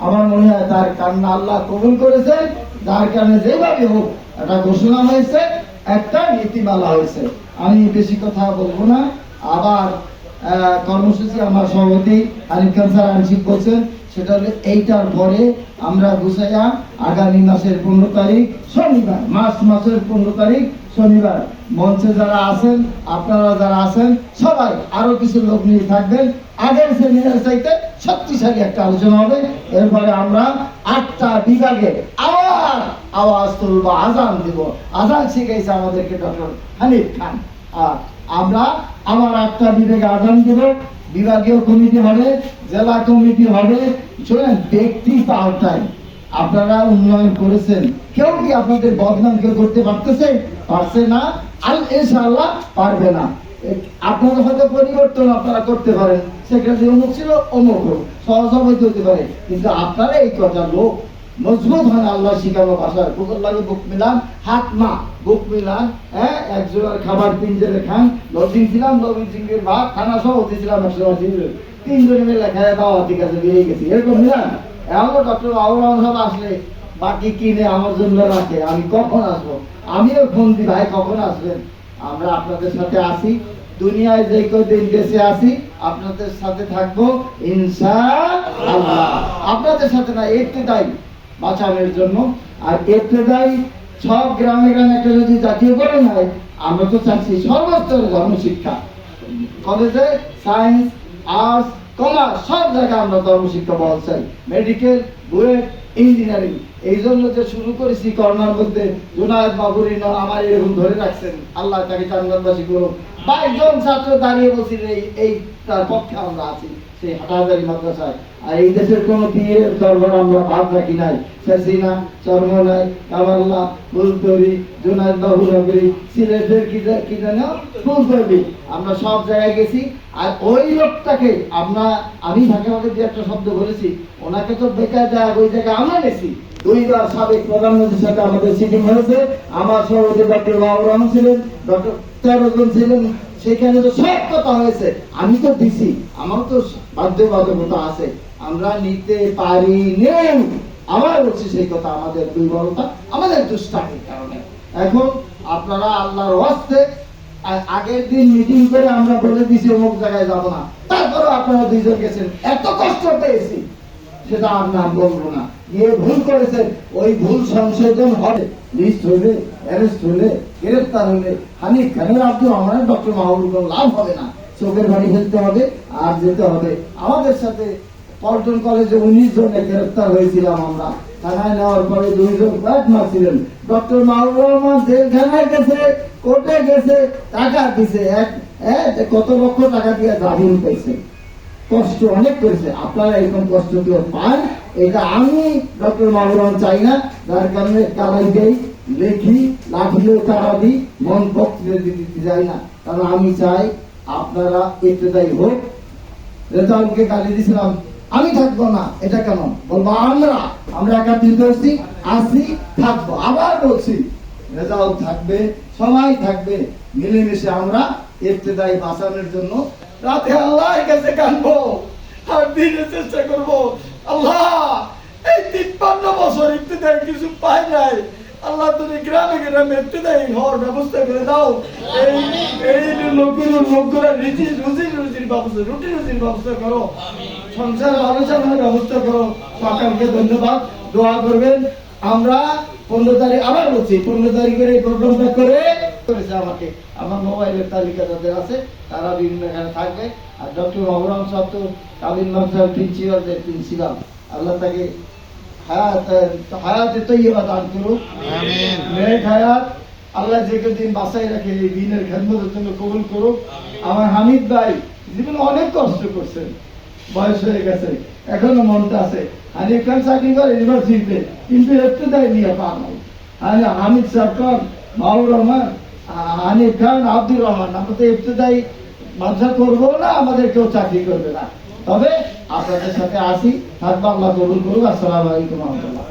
আমার মনে হয় তার কান্না আল্লাহ কবুল করেছেন, যার কারণে যেভাবে হোক একটা ঘোষণা হয়েছে, একটা নীতিমালা হয়েছে। আমি বেশি কথা বলবো না। আবার কর্মসূচি আমার সভাপতি আরিফ খান স্যার আংশিক বলছেন, সেটা হলো এইটার পরে আমরা গুছাইয়া আগামী মাসের 15 তারিখ শনিবার, মার্চ মাসের 15 তারিখ শনিবার মঞ্চে যারা আছেন, আপনারা যারা আছেন সবাই আরো কিছু লোক নিয়ে থাকবেন। আগের সেমিনার চাইতে শক্তিশালী একটা আলোচনা হবে। এরপরে আমরা 8টা বিভাগে আবার আওয়াজ তুলবো, আজান দিব। আজান শিখাইছে আমাদেরকে ডক্টর হানিফ খান। আর আমরা আমার 8টা বিভাগে আজান দিব। বিভাগীয় কমিটি হবে, জেলা কমিটি হবে। শোনেন, ব্যক্তি পাল্টায়। আপনারা উন্নয়ন করেছেন, কেউ কি আপনাদের বদনাম কেউ করতে পারছে না? ইনশাআল্লাহ পারবে না। আপনাদের হয়তো পরিবর্তন আপনারা করতে পারেন, সেক্রেটারি অমুক ছিল অমুক হোক, সহসভাপতি হতে পারে, কিন্তু আপনারা এই কথা লোক মজবুত হয় আল্লাহ শিখানো ভাষার বুকুর লাগে বুক মিলান, হাত মা বুক মিলান। হ্যাঁ, একজনের খাবার 3 জনে খান। লজিং ছিলাম, লজিং সিংহের ভাত খানা সহ দিয়েছিলাম 3 জনে মিলে খায় দাওয়া, ঠিক আছে বেরিয়ে গেছি, এরকম মিলান। এমন ডক্টর আউরান সব আসলে বাকি কিনে আমার জন্য রাখে, আমি কখন আসবো? আমিও ফোন দিই, ভাই কখন আসবেন? আমরা আপনাদের সাথে আসি, দুনিয়ায় যে কদিন বেঁচে আসি আপনাদের সাথে থাকবো ইনশাআল্লাহ। আপনাদের সাথে না, ইবতিদাই বাঁচানোর জন্য। আর ইবতিদাই সব গ্রামে গ্রামে একটা যদি জাতীয় করে নেয়, আমরা তো চাচ্ছি সর্বস্তরের ধর্মশিক্ষা, কলেজে সায়েন্স, আর্টস, কমার্স সব জায়গায় আমরা ধর্মশিক্ষা বহাল চাই, মেডিকেল, বুয়েট, ইঞ্জিনিয়ারিং। এই জন্য যে শুরু করেছি করোনার মধ্যে, জুনায়েদ বাবুরি আমার এরকম ধরে রাখছেন, আল্লাহ তাকে চান্দনবাসী করুন। 22 জন ছাত্র দাঁড়িয়ে বলছিলেন এই তার পক্ষে আমরা আছি সেই হাটাজারি মাদ্রাসায়। আর এই দেশের কোন পীরের দরবার আমরা বাদ রাখি নাই। সেসিনা, চরমনাই, কামাল্লা, ফুলতরি, জুনায়েদ বাবু নগরী, সিলেটের কি জানো ফুলতরি, আমরা সব জায়গায় গেছি। আর ওই লোকটাকে আমি ফাঁকে ফাঁকে যে একটা শব্দ বলেছি, ওনাকে তো বেকার যায় ওই জায়গায় আমরা গেছি। 2 বার সাবেক প্রধানমন্ত্রীর সাথে আমাদের সিটিং হয়েছে। আমার সভাপতি ডক্টর বাবুর রহমান ছিলেন, ডক্টর 13 জন ছিলেন, সেখানে তো সব কথা হয়েছে। আমি তো দিছি, আমার তো বাধ্যবাধকতা আছে, আমরা নিতে পারি নেই। আবার বলছি সেই কথা, আমাদের দুর্বলতা, আমাদের দুষ্টামির কারণে। এখন আপনারা আল্লাহর ওয়াস্তে, আগের দিন মিটিং করে আমরা বলে দিছি অমুক জায়গায় যাব না, তারপরে আপনারা 2 জন গেছেন, এত কষ্ট পেয়েছি সেটা আর নাম বলবো না। গিয়ে ভুল করেছেন, ওই ভুল সংশোধন হবে, লিস্ট হলে, অ্যারেস্ট হলে, গ্রেফতার হলে হানিফ খানের, আব্দুর রহমানের, ডক্টর মাহবুব কোনো লাভ হবে না। চোখের বাড়ি ফেলতে হবে আর যেতে হবে। আমাদের সাথে পল্টন কলেজে 19 জনে গ্রেফতার হয়েছিলাম আমরা। থানায় নেওয়ার পরে 2 জন কয়েক মাস ছিলেন। ডক্টর মাহবুব রহমান জেলখানায় গেছে, কোর্টে গেছে, টাকা দিছে, কত লক্ষ টাকা দিয়ে জামিন পেয়েছে। কষ্ট অনেক করেছে। আপনারা এরকম কষ্ট কেউ পান, এটা আমি ডক্টর মাহবুব রহমান চাই না। যার কারণে কারাই দেই, লেখি, লাঠিলেও তারা দিই, মন পক্ষে দিতে যাই না। কারণ আমি চাই আপনারা ইবতিদাই হোক। রেজাউলকে গালি দিয়েছিলাম, আমি থাকবো না, এটা কেন বলবো? আমরা একাত্রিত হচ্ছি, আসি, থাকবো। আবার বলছি, রেজাউল থাকবে, সবাই থাকবে, মিলেমিশে আমরা ইবতিদাই বাঁচানোর জন্য রাতে আল্লাহর কাছে কাঁদবো আর দিনের চেষ্টা করবো। আল্লাহ, এই 53 বছর ইবতিদাই কিছু পাই নাই, আল্লাহ তুমি গ্রামে গ্রামে ইবতিদাই হওয়ার ব্যবস্থা করে দাও। এই লোকগুলা রুজির ব্যবস্থা করো, সংসার আলোচনার ব্যবস্থা করো। সকালকে ধন্যবাদ, দোয়া করবেন। আমরা 15 তারিখ, আবার বলছি 15 তারিখের এই প্রোগ্রামটা করেছে আমাকে, আমার মোবাইলের তালিকা যাদের আছে তারা বিভিন্ন এখানে থাকবে। আর ডক্টর মাহবুব সাহেব তো কাবিল মাদ্রাসার প্রিন্সিপাল, আল্লাহ তাকে হায়াতে তৈয়বা দান করুন, আমিন। নেক হায়াত আল্লাহ যে দিন বাঁচাই রাখে, এই দিনের খেদমতের জন্য কবুল করুক। আমার হামিদ ভাই জীবনে অনেক কষ্ট করছেন, বয়স হয়ে গেছে, এখনো মনটা আছে। হানিফ খান চাকরি করে ইউনিভার্সিটিতে, কিন্তু ইবতিদাই নিয়ে পান নাই। হামিদ সরকার, মাহবুব রহমান, হানিফ খান, আব্দুর রহমান, আমরা তো ইবতিদাই মাদ্রাসা করবো না, আমাদের কেউ চাকরি করবে না। তবে আপনাদের সাথে আসি, থাকবো, আল্লাহ কবুল করুক। আসসালামু আলাইকুম ওয়া রাহমাতুল্লাহ।